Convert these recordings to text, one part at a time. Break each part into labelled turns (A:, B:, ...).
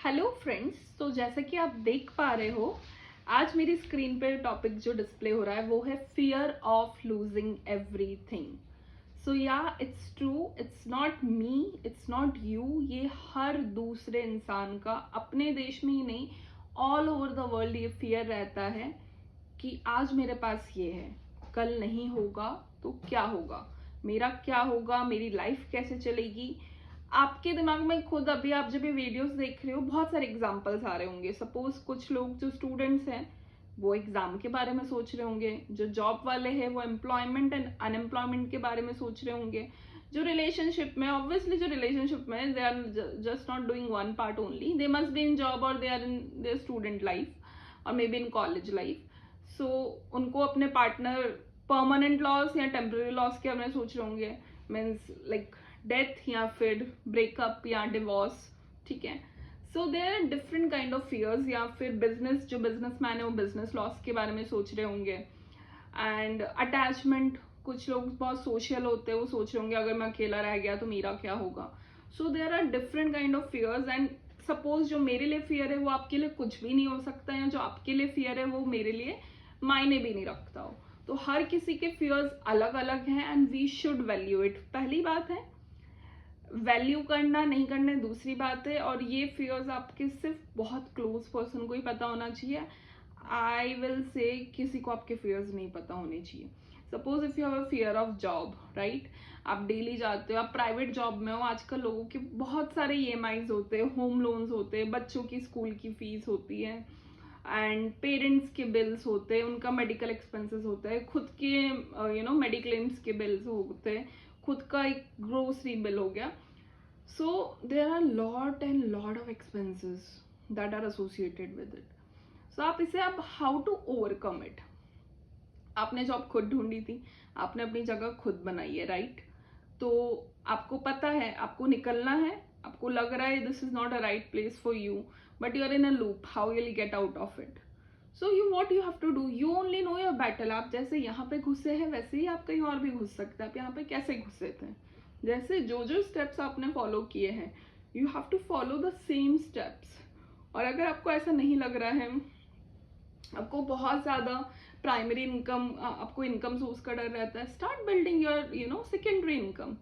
A: Hello friends. तो जैसा कि आप देख पा रहे हो, आज मेरी स्क्रीन पे टॉपिक जो डिस्प्ले हो रहा है वो है फियर ऑफ लूजिंग एवरीथिंग। सो या it's true, it's not me, it's not you. ये हर दूसरे इंसान का, अपने देश में ही नहीं, ऑल ओवर द वर्ल्ड ये फियर रहता है कि आज मेरे पास ये है, कल नहीं होगा तो क्या होगा, मेरा क्या होगा, मेरी लाइफ कैसे चलेगी। आपके दिमाग में खुद अभी आप जब ये वीडियोस देख रहे हो बहुत सारे एग्जांपल्स आ रहे होंगे। सपोज कुछ लोग जो स्टूडेंट्स हैं वो एग्जाम के बारे में सोच रहे होंगे, जो जॉब वाले हैं वो एम्प्लॉयमेंट एंड अनएम्प्लॉयमेंट के बारे में सोच रहे होंगे, जो रिलेशनशिप में, ऑब्वियसली जो रिलेशनशिप में they are just not doing one part only, they must be in job और they are in their student life और maybe in college life. So उनको अपने पार्टनर परमानेंट लॉस या temporary loss के बारे में सोच रहे होंगे, मीन्स लाइक डेथ या फिर ब्रेकअप या डिवोर्स। ठीक है, so there are different kind of fears. या फिर बिजनेस, जो बिजनेसमैन है वो बिजनेस लॉस के बारे में सोच रहे होंगे। एंड अटैचमेंट, कुछ लोग बहुत सोशल होते हैं, वो सोच रहे होंगे अगर मैं अकेला रह गया तो मेरा क्या होगा। So there are different kind of fears. And suppose जो मेरे लिए फियर है वो आपके लिए कुछ भी नहीं हो सकता, या जो आपके लिए फियर है वो मेरे लिए मायने भी नहीं रखता हो। तो हर किसी के फियर्स अलग अलग हैं and we should value it. पहली बात है, वैल्यू करना नहीं करना दूसरी बात है। और ये फियर्स आपके सिर्फ बहुत क्लोज पर्सन को ही पता होना चाहिए। आई विल से किसी को आपके फियर्स नहीं पता होने चाहिए। Suppose if you have a fear of job, right, आप डेली जाते हो, आप प्राइवेट जॉब में हो, आजकल लोगों के बहुत सारे ईएमआईज होते हैं, होम लोन्स होते हैं, बच्चों की स्कूल की फीस होती है एंड पेरेंट्स के बिल्स होते हैं, उनका मेडिकल एक्सपेंसेस होता है, खुद के मेडिक्लेम्स के बिल्स होते हैं, खुद का एक ग्रोसरी बिल हो गया। So there are lot and lot of expenses that are associated with it. So आप इसे, आप हाउ टू ओवरकम इट। आपने जॉब खुद ढूंढी थी, आपने अपनी जगह खुद बनाई है, राइट। तो आपको पता है आपको निकलना है, आपको लग रहा है this is not a right place for you, but you are in a loop, how will get out of it. So you what you have to do, you only know your battle. आप जैसे यहाँ पे घुसे हैं वैसे ही आप कहीं और भी घुस सकते हैं। आप यहाँ पे कैसे घुसे थे, जैसे जो जो स्टेप्स आपने फॉलो किए हैं, you have to follow the same steps. और अगर आपको ऐसा नहीं लग रहा है, आपको बहुत ज्यादा प्राइमरी इनकम, आपको इनकम सोर्स का डर रहता है, start building your secondary income.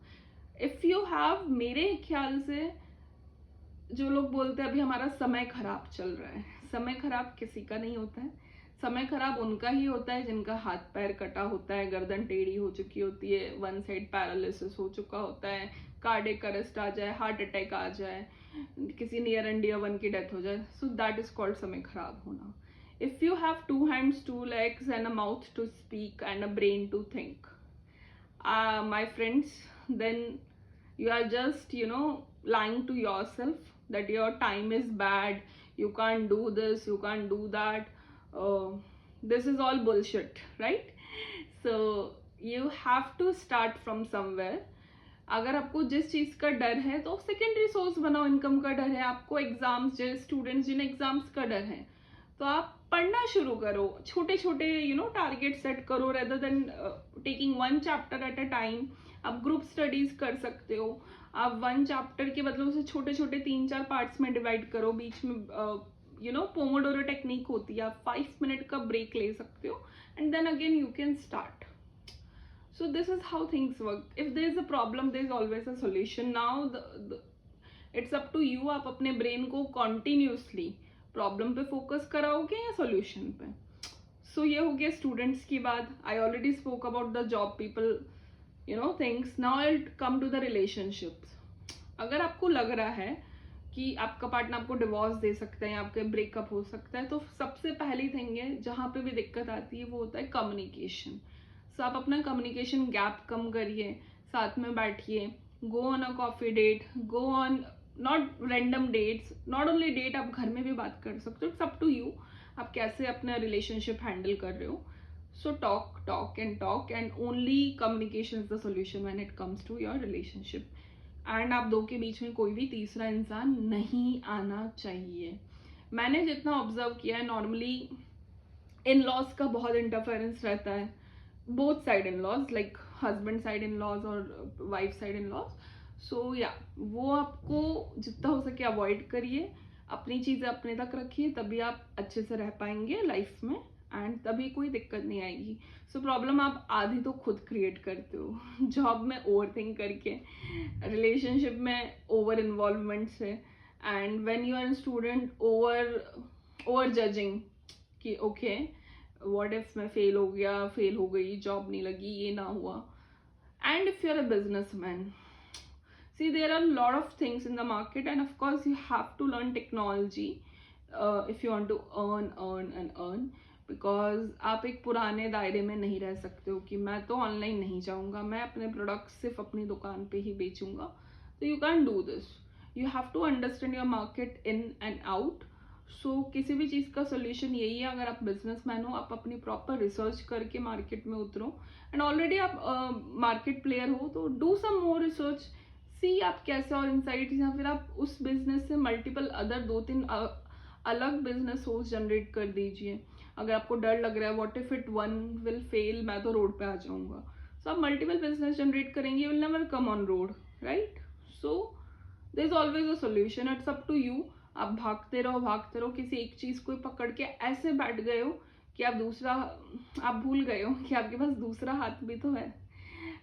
A: If you have, मेरे ख्याल से जो लोग बोलते हैं अभी हमारा समय खराब चल रहा है, समय खराब किसी का नहीं होता है। समय खराब उनका ही होता है जिनका हाथ पैर कटा होता है, गर्दन टेढ़ी हो चुकी होती है, वन साइड पैरालिसिस हो चुका होता है, कार्डियक अरेस्ट आ जाए, हार्ट अटैक आ जाए, किसी नियर एंड डियर वन की डेथ हो जाए। सो दैट इज कॉल्ड समय खराब होना। If you have 2 hands, 2 legs and a mouth to speak and a brain to think, my friends, then you are just lying to yourself that your time is bad, you can't do this, you can't do that. This is all bullshit, right? So you have to start from somewhere. अगर आपको जिस चीज का डर है तो secondary source बनाओ, income का डर है आपको, एग्जाम्स, जो स्टूडेंट्स जिन्हें एग्जाम्स का डर है, तो आप पढ़ना शुरू करो, छोटे छोटे टारगेट सेट करो, rather than taking 1 chapter eight a time. आप ग्रुप स्टडीज कर सकते हो, आप 1 chapter के बदले उसे छोटे छोटे 3-4 पार्ट्स में डिवाइड करो, बीच में पोमोडोरो टेक्निक होती है, आप 5 मिनट का ब्रेक ले सकते हो and then again you can start. So this is how things work. If there is a problem, there is always a solution. Now it's up to you, आप अपने brain को continuously प्रॉब्लम पे focus कराओगे या solution पे। सो ये हो गया स्टूडेंट्स की बात। I already spoke about the job people things. Now I come to the relationships. अगर आपको लग रहा है कि आपका पार्टनर आपको डिवोर्स दे सकता है या आपके ब्रेकअप हो सकता है, तो सबसे पहली थिंग है जहाँ पे भी दिक्कत आती है वो होता है कम्युनिकेशन। सो आप अपना कम्युनिकेशन गैप कम करिए, साथ में बैठिए, go on a coffee date, go on not random dates, not only date, आप घर में भी बात कर सकते हो, इट्स अप टू यू आप कैसे अपना रिलेशनशिप हैंडल कर रहे हो। So talk and only communication is the solution when it comes to your relationship. And आप दो के बीच में कोई भी तीसरा इंसान नहीं आना चाहिए। मैंने जितना ऑब्जर्व किया है, नॉर्मली इन लॉज का बहुत इंटरफेरेंस रहता है, both side in laws, like husband side in laws और wife side in laws. So या वो आपको जितना हो सके अवॉइड करिए। अपनी चीज़ें अपने तक रखिए, तभी आप अच्छे से रह पाएंगे लाइफ में एंड तभी कोई दिक्कत नहीं आएगी। सो प्रॉब्लम आप आधी तो खुद क्रिएट करते हो जॉब में ओवर थिंक करके, रिलेशनशिप में ओवर इन्वॉल्वमेंट से, and when you are student over judging कि ओके व्हाट इफ मैं फेल हो गई, जॉब नहीं लगी, ये ना हुआ। And if you are a businessman, see there are a lot of things in the market and of course you have to learn technology if you want to earn because आप एक पुराने दायरे में नहीं रह सकते हो कि मैं तो ऑनलाइन नहीं जाऊंगा, मैं अपने प्रोडक्ट सिर्फ अपनी दुकान पे ही बेचूंगा। तो you can do this, you have to understand your market in and out. So किसी भी चीज़ का सोल्यूशन यही है, अगर आप बिजनेसमैन हो आप अपनी प्रॉपर रिसर्च करके मार्केट में उतरो, एंड ऑलरेडी आप मार्केट प्लेयर हो तो डू सम मोर रिसर्च, सी आप कैसे और इनसाइट्स, या फिर आप उस बिजनेस से मल्टीपल अदर 2-3 अलग बिजनेस सोर्स जनरेट कर दीजिए। अगर आपको डर लग रहा है what if it one will fail, मैं तो रोड पे आ जाऊंगा, सो आप मल्टीपल बिजनेस जनरेट करेंगे, you will never come on road, right? So there is always a solution, it's up to you. आप भागते रहो, किसी एक चीज को पकड़ के ऐसे बैठ गए हो कि आप भूल गए हो कि आपके पास दूसरा हाथ भी तो है।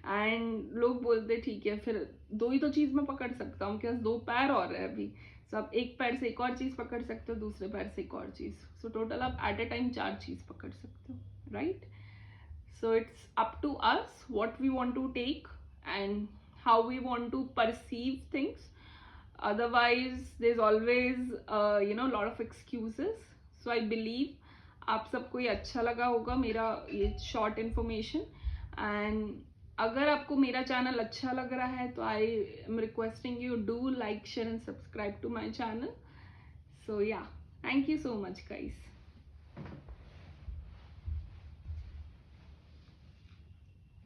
A: एंड लोग बोलते ठीक है फिर दो ही तो चीज मैं पकड़ सकता हूँ, क्या 2 पैर और है अभी, सो आप एक पैर से एक और चीज पकड़ सकते हो, दूसरे पैर से एक और चीज, सो टोटल आप एट अ टाइम 4 चीज पकड़ सकते हो, right? So it's up to us what we want to take and how we want to perceive things, otherwise there's always lot of excuses. So I believe आप सबको ये अच्छा लगा होगा मेरा ये शॉर्ट इन्फॉर्मेशन, एंड अगर आपको मेरा चैनल अच्छा लग रहा है तो I am requesting you do like share and subscribe to my channel. So yeah, thank you so much guys.